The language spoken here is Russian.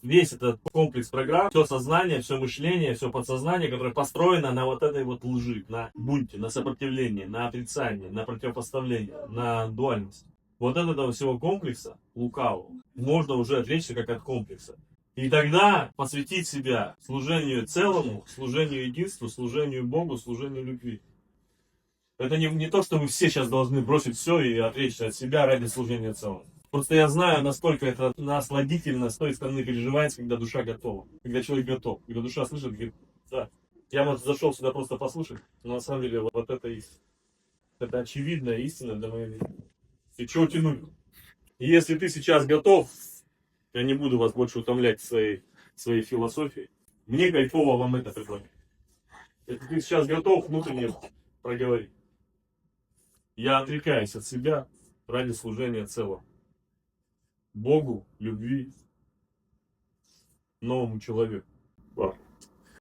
весь этот комплекс программ, все сознание, все мышление, все подсознание, которое построено на вот этой вот лжи, на бунте, на сопротивлении, на отрицании, на противопоставлении, на дуальности. Вот от этого всего комплекса лукавого можно уже отречься как от комплекса. И тогда посвятить себя служению целому, служению единству, служению Богу, служению любви. Это не то, что мы все сейчас должны бросить все и отречься от себя ради служения целому. Просто я знаю, насколько это насладительно с той стороны переживается, когда душа готова. Когда человек готов. Когда душа слышит, говорит, да. Я, может, зашел сюда просто послушать, но на самом деле вот это истина. Это очевидная истина для моей жизни. И чего тянуть? И если ты сейчас готов, я не буду вас больше утомлять своей философией. Мне кайфово вам это предлагать. Если ты сейчас готов, внутренне проговорить. Я отрекаюсь от себя ради служения целому. Богу, любви, новому человеку.